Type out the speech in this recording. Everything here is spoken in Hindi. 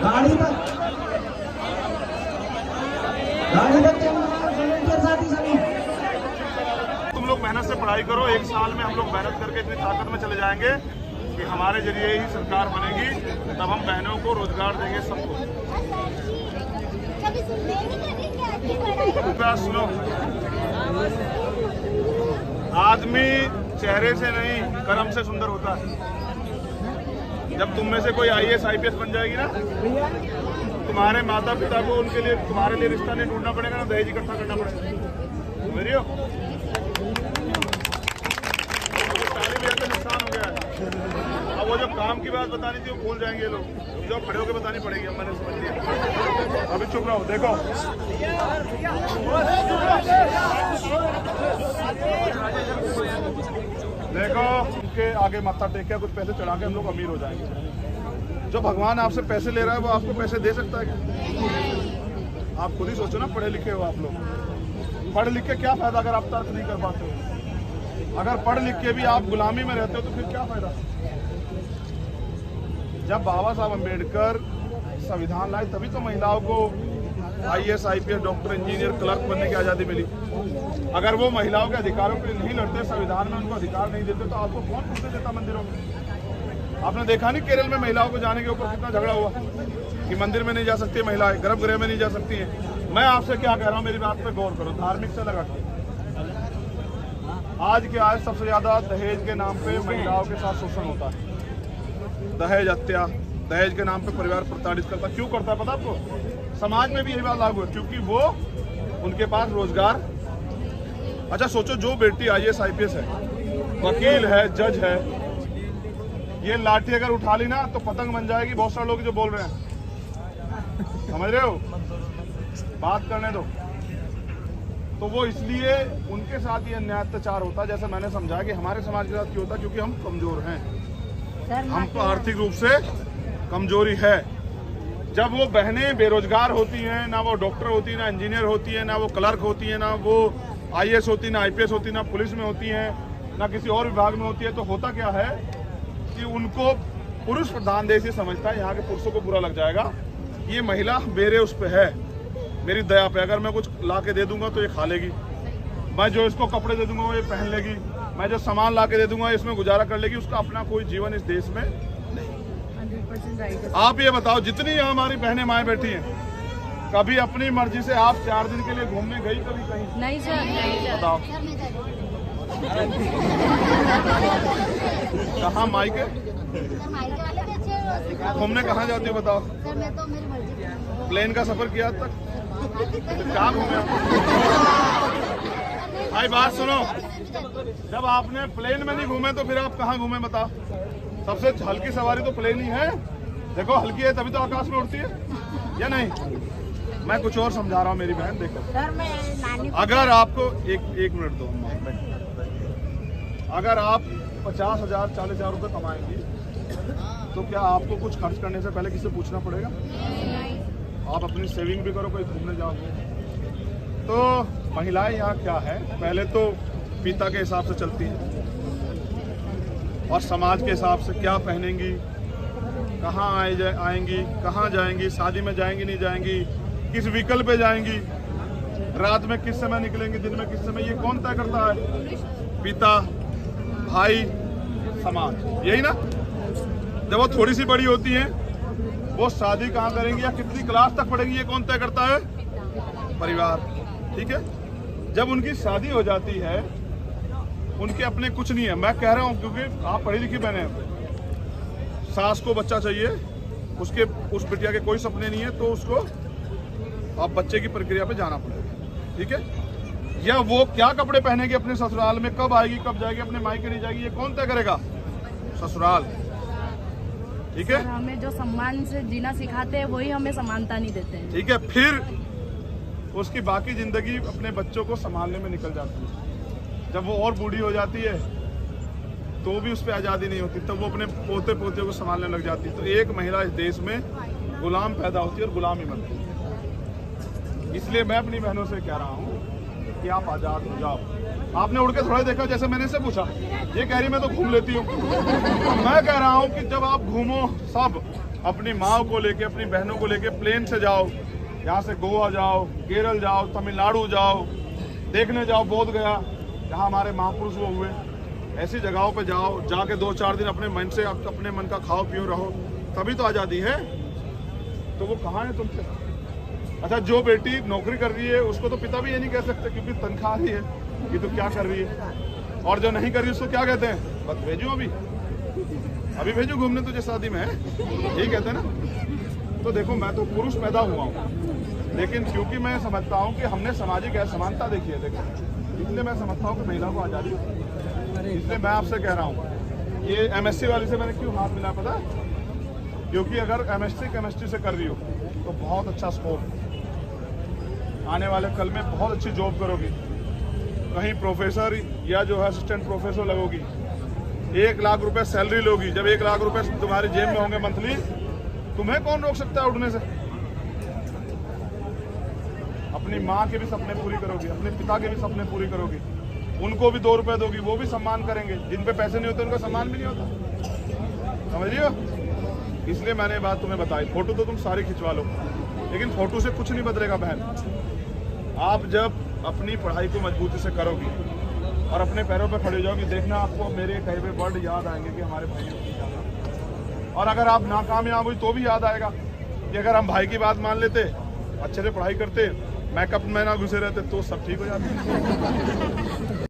गाड़ी तक तुम लोग मेहनत से पढ़ाई करो। 1 साल में हम लोग मेहनत करके इतनी ताकत में चले जाएंगे कि हमारे जरिए ही सरकार बनेगी, तब हम बहनों को रोजगार देंगे सबको। कृपया सुनो, आदमी चेहरे से नहीं कर्म से सुंदर होता है। जब तुम में से कोई IAS IPS बन जाएगी ना, तुम्हारे माता पिता को उनके लिए तुम्हारे लिए रिश्ता नहीं ढूंढना पड़ेगा ना, दहेज इकट्ठा करना पड़ेगा। मेरी हो नुकसान हो गया है। अब वो जो काम की बात बतानी थी वो भूल जाएंगे लोग, जो खड़े होकर बतानी पड़ेगी। अब मैंने समझ लिया, अभी चुप रहो। देखो देखो, उनके आगे माथा टेक के कुछ पैसे चढ़ा के हम लोग अमीर हो जाएंगे। जो भगवान आपसे पैसे ले रहा है वो आपको पैसे दे सकता है क्या? आप खुद ही सोचो ना, पढ़े लिखे हो आप लोग। पढ़ लिख के क्या फायदा अगर आप तर्क नहीं कर पाते हो? अगर पढ़ लिख के भी आप गुलामी में रहते हो तो फिर क्या फायदा? जब बाबा साहब अम्बेडकर संविधान लाए तभी तो महिलाओं को IAS IPS doctor engineer clerk बनने की आज़ादी मिली। अगर वो महिलाओं के अधिकारों के लिए नहीं लड़ते, संविधान में उनको अधिकार नहीं देते, तो आपको कौन घुसने देता मंदिरों में? आपने देखा नहीं केरल में महिलाओं को जाने के ऊपर कितना झगड़ा हुआ कि मंदिर में नहीं जा सकती महिलाएं, गर्भगृह में नहीं जा सकती हैं। मैं आपसे क्या कह रहा हूँ, मेरी बात पे गौर करो, धार्मिक से लगा के। आज के आज सबसे ज्यादा दहेज के नाम पे महिलाओं के साथ शोषण होता है। दहेज हत्या, दहेज के नाम पे परिवार प्रताड़ित करता। क्यों करता है पता आपको? समाज में भी यही बात लागू है, क्योंकि वो उनके पास रोजगार। अच्छा सोचो, जो बेटी IAS IPS है, वकील है, जज है, ये लाठी अगर उठा ली ना तो पतंग बन जाएगी। बहुत सारे लोग जो बोल रहे हैं, समझ रहे हो? बात करने दो। तो वो इसलिए उनके साथ ही अन्याय अत्याचार होता है। जैसे मैंने समझा कि हमारे समाज के साथ क्यों होता है, क्योंकि हम कमजोर हैं, हमको आर्थिक रूप से कमजोरी है। जब वो बहनें बेरोजगार होती हैं, ना वो डॉक्टर होती है, ना इंजीनियर होती है, ना वो क्लर्क होती है, ना वो IAS होती, ना IPS होती, ना पुलिस में होती हैं, ना किसी और विभाग में होती है, तो होता क्या है कि उनको पुरुष प्रधान देश ये समझता है, यहाँ के पुरुषों को बुरा लग जाएगा, ये महिला मेरे उस पे है, मेरी दया पे। अगर मैं कुछ ला के दे दूंगा तो ये खा लेगी, मैं जो इसको कपड़े दे दूंगा वो ये पहन लेगी, मैं जो सामान ला के दे दूंगा इसमें गुजारा कर लेगी, उसका अपना कोई जीवन इस देश में नहीं। आप ये बताओ, जितनी हमारी बहनें माएँ बैठी हैं, कभी अपनी मर्जी से आप 4 दिन के लिए घूमने गई कभी कहीं? नहीं सर, नहीं सर। बताओ कहाँ मायके घूमने कहाँ जाती हो? बताओ। सर मैं तो मेरी मर्जी। प्लेन का सफर किया आज तक? कहाँ घूमे? भाई बात सुनो, जब आपने प्लेन में नहीं घूमे तो फिर आप कहाँ घूमे बताओ? सबसे हल्की सवारी तो प्लेन ही है। देखो हल्की है तभी तो आकाश में उड़ती है, या नहीं? मैं कुछ और समझा रहा हूँ मेरी बहन। देखो सर मैं नानी, अगर आपको एक मिनट दो, अगर आप 50,000 40,000 रुपये कमाएंगी तो क्या आपको कुछ खर्च करने से पहले किसी से पूछना पड़ेगा? आप अपनी सेविंग भी करो, कोई घूमने जाओ। तो महिलाएं यहाँ क्या है, पहले तो पिता के हिसाब से चलती है और समाज के हिसाब से क्या पहनेंगी, कहाँ आएंगी, कहाँ जाएंगी, शादी में जाएंगी नहीं जाएंगी, किस व्हीकल पे जाएंगी, रात में किस समय निकलेंगी, दिन में किस समय, ये कौन तय करता है? पिता, भाई, समाज, यही ना? जब वो थोड़ी सी बड़ी होती हैं, वो शादी कहाँ करेंगी या कितनी क्लास तक पढ़ेंगी, ये कौन तय करता है? परिवार। ठीक है, जब उनकी शादी हो जाती है, उनके अपने कुछ नहीं है। मैं कह रहा हूँ क्योंकि आप पढ़ी लिखी बहने हैं, सास को बच्चा चाहिए, उसके उस बिटिया के कोई सपने नहीं है, तो उसको आप बच्चे की प्रक्रिया पे जाना पड़ेगा। ठीक है, या वो क्या कपड़े पहनेगी अपने ससुराल में, कब आएगी कब जाएगी, अपने मायके नहीं जाएगी, ये कौन तय करेगा? ससुराल। ठीक है, हमें जो सम्मान से जीना सिखाते हैं वही हमें समानता नहीं देते हैं। ठीक है, फिर उसकी बाकी जिंदगी अपने बच्चों को संभालने में निकल जाती है। जब वो और बूढ़ी हो जाती है तो भी उस पर आज़ादी नहीं होती, तब वो अपने पोते पोते को संभालने लग जाती है। तो एक महिला इस देश में गुलाम पैदा होती है और गुलामी बनती है। इसलिए मैं अपनी बहनों से कह रहा हूँ कि आप आज़ाद हो जाओ। आपने उड़ के थोड़ा देखा, जैसे मैंने इससे पूछा, ये कह रही मैं तो घूम लेती हूँ। तो मैं कह रहा हूँ कि जब आप घूमो, सब अपनी माँ को लेके, अपनी बहनों को लेके प्लेन से जाओ, यहाँ से गोवा जाओ, केरल जाओ, तमिलनाडु जाओ, देखने जाओ बोध गया, जहाँ हमारे महापुरुष वो हुए, ऐसी जगहों पे जाओ, जाके 2-4 दिन अपने मन से, अपने मन का खाओ पियो रहो, तभी तो आज़ादी है। तो वो कहाँ है तुमसे? अच्छा, जो बेटी नौकरी कर रही है उसको तो पिता भी ये नहीं कह सकते क्योंकि तनख्वाह ही है कि तू क्या कर रही है, और जो नहीं कर रही उसको क्या कहते हैं? बस भेजू, अभी भेजू घूमने तुझे, शादी में है, यही कहते हैं ना। तो देखो, मैं तो पुरुष पैदा हुआ हूँ, लेकिन क्योंकि मैं समझता हूँ कि हमने सामाजिक असमानता देखी है, देखो, इसलिए मैं समझता हूँ कि महिला को आज़ादी, इसलिए मैं आपसे कह रहा हूँ, ये MSc वाली से मैंने क्यों हाथ मिला पता? क्योंकि अगर MSc केमिस्ट्री से कर रही हो तो बहुत अच्छा स्कोप, आने वाले कल में बहुत अच्छी जॉब करोगी, कहीं प्रोफेसर या जो है असिस्टेंट प्रोफेसर लगोगी, 1 लाख रुपए सैलरी लोगी। जब 1 लाख रुपए तुम्हारी जेब में होंगे मंथली, तुम्हें कौन रोक सकता है उठने से? अपनी माँ के भी सपने पूरी करोगी, अपने पिता के भी सपने पूरी करोगी, उनको भी 2 रुपए दोगी, वो भी सम्मान करेंगे। जिन पे पैसे नहीं होते उनका सम्मान भी नहीं होता, समझ रही हो? इसलिए मैंने ये बात तुम्हें बताई। फोटो तो तुम सारी खिंचवा लो, लेकिन फोटो से कुछ नहीं बदलेगा बहन। आप जब अपनी पढ़ाई को मजबूती से करोगी और अपने पैरों पर खड़े हो जाओगी, देखना आपको मेरे कहे हुए वर्ड याद आएंगे कि हमारे भाइयों की क्या। और अगर आप नाकामयाब हुई तो भी याद आएगा कि अगर हम भाई की बात मान लेते, अच्छे से पढ़ाई करते, मेकअप में ना घुसे रहते, तो सब ठीक हो जाता।